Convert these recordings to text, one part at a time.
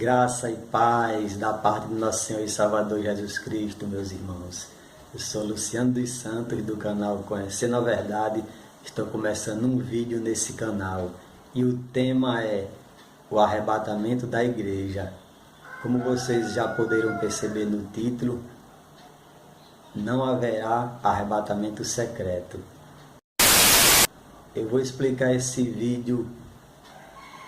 Graça e paz da parte do nosso Senhor e Salvador Jesus Cristo, meus irmãos. Eu sou Luciano dos Santos, do canal Conhecendo a Verdade. Estou começando um vídeo nesse canal e o tema é o arrebatamento da igreja. Como vocês já poderam perceber no título, não haverá arrebatamento secreto. Eu vou explicar esse vídeo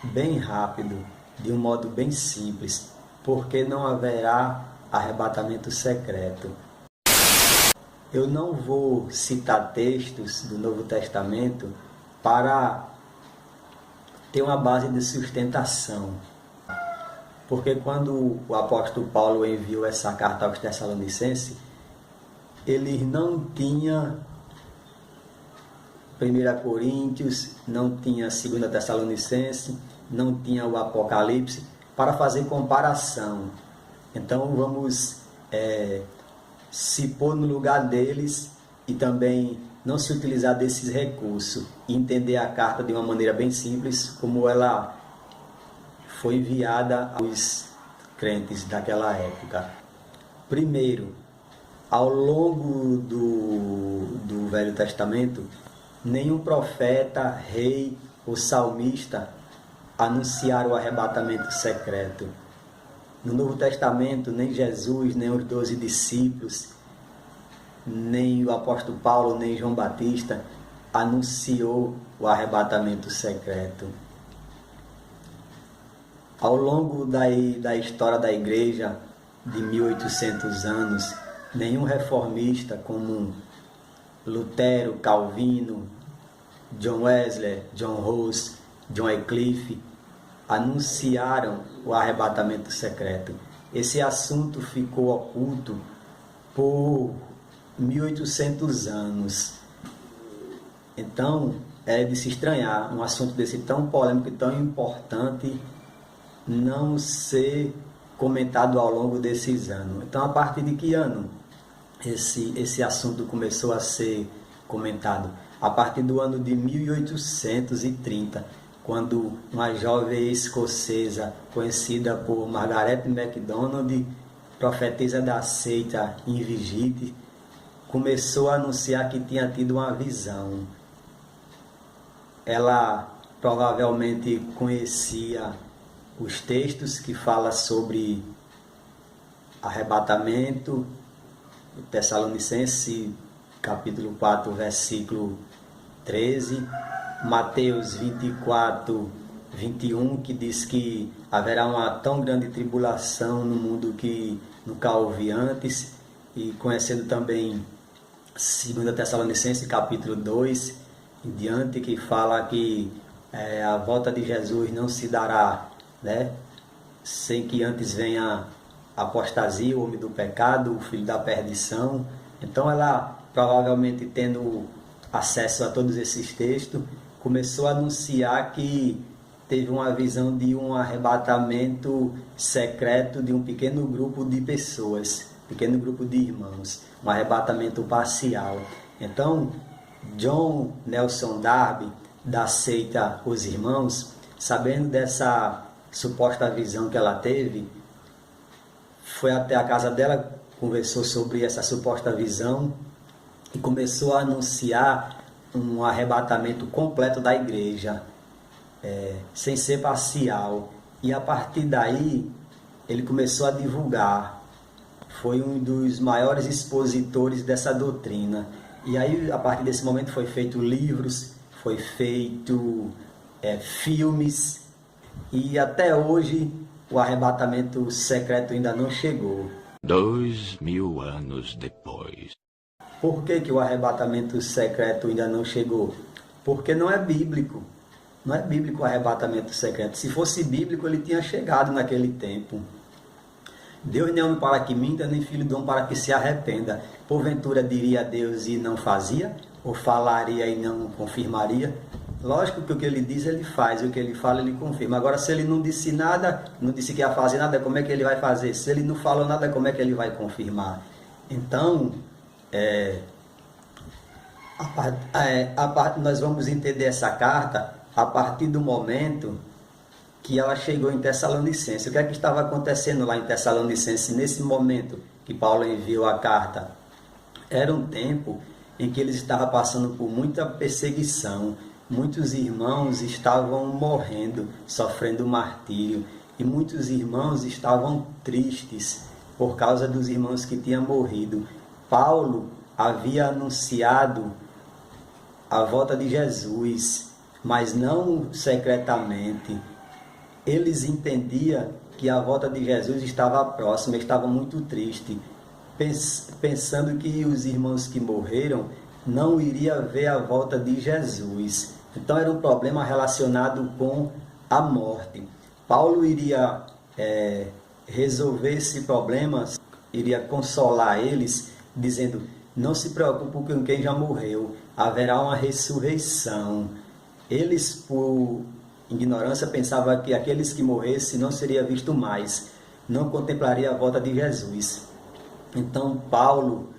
bem rápido, de um modo bem simples, porque não haverá arrebatamento secreto. Eu não vou citar textos do Novo Testamento para ter uma base de sustentação, porque quando o apóstolo Paulo enviou essa carta aos Tessalonicenses, ele não tinha 1 Coríntios, não tinha 2 Tessalonicenses, não tinha o Apocalipse para fazer comparação. Então vamos se pôr no lugar deles e também não se utilizar desses recursos e entender a carta de uma maneira bem simples, como ela foi enviada aos crentes daquela época. Primeiro, ao longo do Velho Testamento, nenhum profeta, rei ou salmista anunciaram o arrebatamento secreto. No Novo Testamento, nem Jesus, nem os 12 discípulos, nem o apóstolo Paulo, nem João Batista anunciou o arrebatamento secreto. Ao longo da história da igreja de 1800 anos, nenhum reformista como Lutero, Calvino, John Wesley, John Hus, John Wycliffe anunciaram o arrebatamento secreto. Esse assunto ficou oculto por 1800 anos. Então, é de se estranhar um assunto desse tão polêmico e tão importante não ser comentado ao longo desses anos. Então, a partir de que ano esse assunto começou a ser comentado? A partir do ano de 1830, quando uma jovem escocesa conhecida por Margaret MacDonald, profetisa da seita Invigilte, começou a anunciar que tinha tido uma visão. Ela provavelmente conhecia os textos que falam sobre arrebatamento, Tessalonicenses capítulo 4, versículo 13, Mateus 24, 21, que diz que haverá uma tão grande tribulação no mundo que nunca houve antes, e conhecendo também 2 Tessalonicenses capítulo 2, em diante, que fala que a volta de Jesus não se dará, sem que antes venha a apostasia, o homem do pecado, o filho da perdição. Então ela, provavelmente tendo acesso a todos esses textos, começou a anunciar que teve uma visão de um arrebatamento secreto de um pequeno grupo de pessoas, pequeno grupo de irmãos, um arrebatamento parcial. Então, John Nelson Darby, da seita Os Irmãos, sabendo dessa suposta visão que ela teve, foi até a casa dela, conversou sobre essa suposta visão e começou a anunciar um arrebatamento completo da igreja, sem ser parcial. E a partir daí, ele começou a divulgar. Foi um dos maiores expositores dessa doutrina. E aí, a partir desse momento, foi feito livros, foi feito filmes, e até hoje o arrebatamento secreto ainda não chegou. 2000 anos depois. Por que o arrebatamento secreto ainda não chegou? Porque não é bíblico. Não é bíblico o arrebatamento secreto. Se fosse bíblico, ele tinha chegado naquele tempo. Deus não é homem para que minta, nem filho de homem para que se arrependa. Porventura diria a Deus e não fazia? Ou falaria e não confirmaria? Lógico que o que ele diz, ele faz. O que ele fala, ele confirma. Agora, se ele não disse nada, não disse que ia fazer nada, como é que ele vai fazer? Se ele não falou nada, como é que ele vai confirmar? Então, nós vamos entender essa carta a partir do momento que ela chegou em Tessalonicense. O que é que estava acontecendo lá em Tessalonicense nesse momento que Paulo enviou a carta? Era um tempo em que eles estavam passando por muita perseguição, muitos irmãos estavam morrendo, sofrendo martírio, e muitos irmãos estavam tristes por causa dos irmãos que tinham morrido. Paulo havia anunciado a volta de Jesus, mas não secretamente. Eles entendiam que a volta de Jesus estava próxima, estavam muito tristes, pensando que os irmãos que morreram não iriam ver a volta de Jesus. Então era um problema relacionado com a morte. Paulo iria resolver esse problema, iria consolar eles, dizendo: não se preocupe com quem já morreu, haverá uma ressurreição. Eles, por ignorância, pensavam que aqueles que morressem não seria visto mais, não contemplaria a volta de Jesus. Então Paulo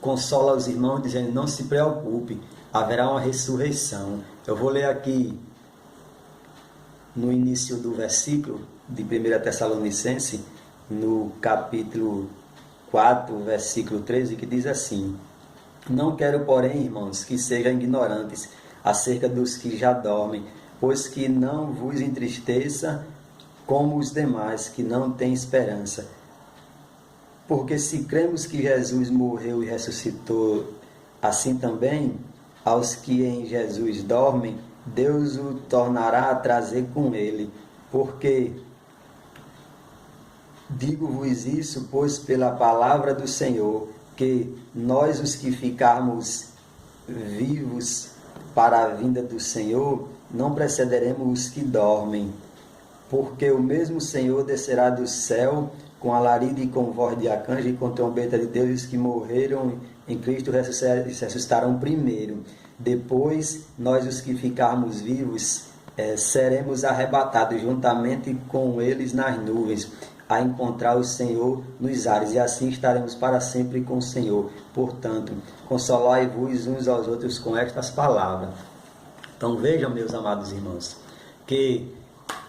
consola os irmãos dizendo: não se preocupe, haverá uma ressurreição. Eu vou ler aqui no início do versículo de 1 Tessalonicense, no capítulo 4, versículo 13, que diz assim: não quero, porém, irmãos, que sejam ignorantes acerca dos que já dormem, pois que não vos entristeça como os demais que não têm esperança. Porque se cremos que Jesus morreu e ressuscitou, assim também aos que em Jesus dormem, Deus o tornará a trazer com ele. Porque digo-vos isso, pois pela palavra do Senhor, que nós os que ficarmos vivos para a vinda do Senhor, não precederemos os que dormem. Porque o mesmo Senhor descerá do céu com alarido e com voz de arcanjo e com trombeta de Deus, e os que morreram em Cristo ressuscitarão primeiro. Depois, nós os que ficarmos vivos seremos arrebatados juntamente com eles nas nuvens, a encontrar o Senhor nos ares, e assim estaremos para sempre com o Senhor. Portanto, consolai-vos uns aos outros com estas palavras. Então vejam, meus amados irmãos, que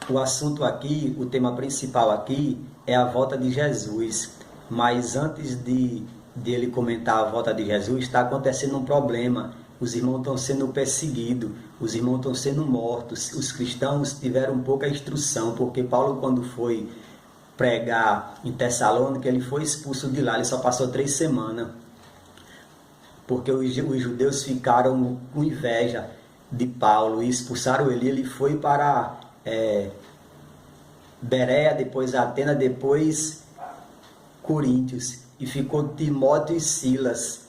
o assunto aqui, o tema principal aqui é a volta de Jesus. Mas antes de ele comentar a volta de Jesus, está acontecendo um problema. Os irmãos estão sendo perseguidos, os irmãos estão sendo mortos. Os cristãos tiveram pouca instrução, porque Paulo, quando foi pregar em Tessalônica, ele foi expulso de lá, ele só passou 3 semanas, porque os judeus ficaram com inveja de Paulo e expulsaram ele. Ele foi para Bereia, depois Atenas, depois Coríntios, e ficou Timóteo e Silas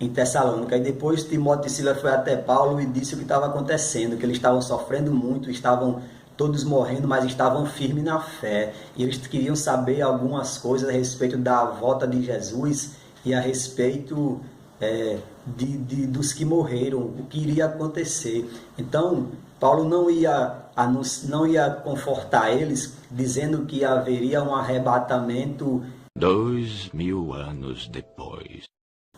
em Tessalônica. E depois Timóteo e Silas foi até Paulo e disse o que estava acontecendo, que eles estavam sofrendo muito, estavam todos morrendo, mas estavam firmes na fé, e eles queriam saber algumas coisas a respeito da volta de Jesus e a respeito dos que morreram, o que iria acontecer. Então Paulo não ia confortar eles dizendo que haveria um arrebatamento 2000 anos depois,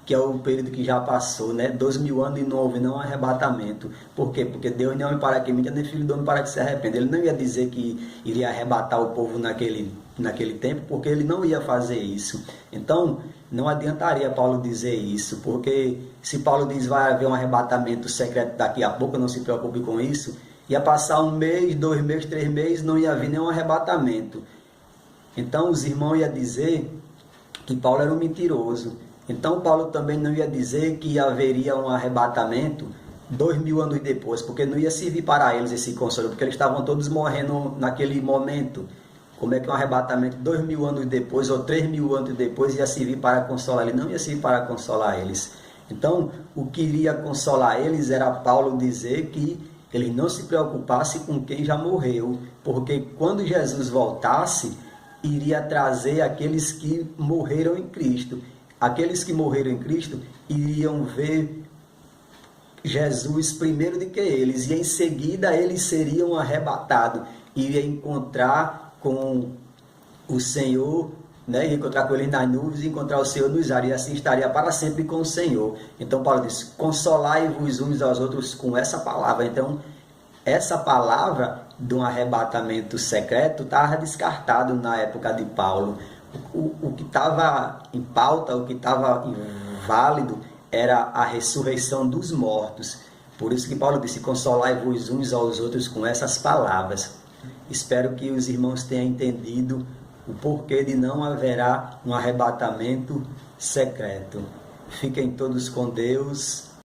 que é o período que já passou, né? 2000 anos e não houve não arrebatamento. Por quê? Porque Deus não é homem para que minta, nem filho do homem para que se arrependa. Ele não ia dizer que iria arrebatar o povo naquele tempo, porque ele não ia fazer isso. Então, não adiantaria Paulo dizer isso, porque se Paulo diz vai haver um arrebatamento secreto daqui a pouco, não se preocupe com isso, ia passar 1 mês, 2 meses, 3 meses, não ia haver nenhum arrebatamento. Então, os irmãos iam dizer que Paulo era um mentiroso. Então Paulo também não ia dizer que haveria um arrebatamento 2000 anos depois, porque não ia servir para eles esse consolo, porque eles estavam todos morrendo naquele momento. Como é que um arrebatamento 2000 anos depois ou 3000 anos depois ia servir para consolar eles? Não ia servir para consolar eles. Então o que iria consolar eles era Paulo dizer que eles não se preocupassem com quem já morreu, porque quando Jesus voltasse, iria trazer aqueles que morreram em Cristo. Aqueles que morreram em Cristo iriam ver Jesus primeiro do que eles, e em seguida eles seriam arrebatados, iriam encontrar com o Senhor, né? Iria encontrar com ele nas nuvens, encontrar o Senhor nos ares, e assim estaria para sempre com o Senhor. Então Paulo diz: consolai-vos uns aos outros com essa palavra. Então essa palavra de um arrebatamento secreto estava descartado na época de Paulo. O que estava em pauta, o que estava válido, era a ressurreição dos mortos. Por isso que Paulo disse: consolai-vos uns aos outros com essas palavras. Espero que os irmãos tenham entendido o porquê de não haverá um arrebatamento secreto. Fiquem todos com Deus.